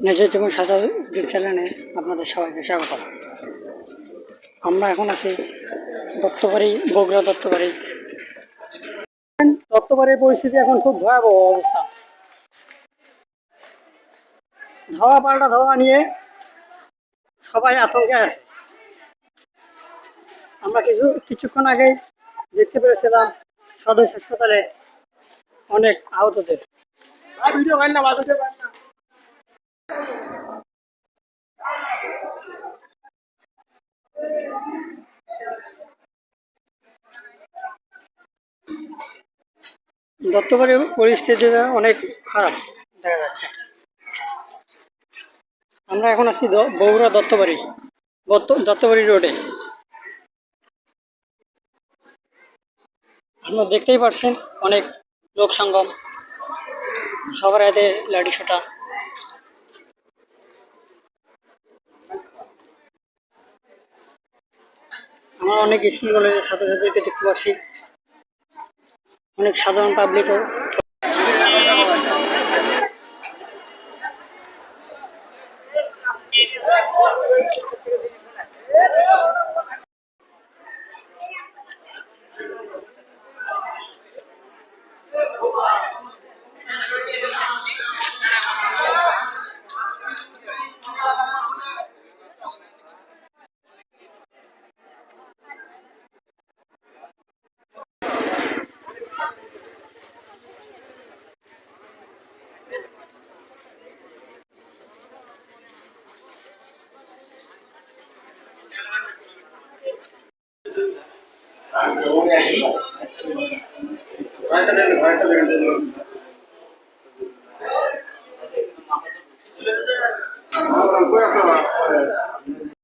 নিজের জীবন সাজা ইউটিউব চ্যানেলে আপনাদের সবাইকে স্বাগত। আমরা এখন আছি দত্তবাড়ি, বগুড়া দত্তবাড়ি। দত্তবাড়ির পরিস্থিতি এখন খুব ভয়াবহ অবস্থা। ধাওয়া পাল্টা ধাওয়া নিয়ে সবাই আতঙ্কে আছে। আমরা কিছুক্ষণ আগেই দেখতে পেরেছিলাম সদর হাসপাতালে অনেক আহতদের। দত্তবাড়ির পরিস্থিতিটা অনেক খারাপ দেখা যাচ্ছে। আমরা এখন আছি বগুড়া দত্তবাড়ি দত্তবাড়ি রোডে। আপনারা দেখতেই পাচ্ছেন অনেক লোক সঙ্গম, সবার হাতে লাঠি ছোটা। আমরা অনেক স্কুল কলেজের ছাত্রছাত্রীকে দেখতে পাচ্ছি, অনেক সাধারণ পাবলিকও।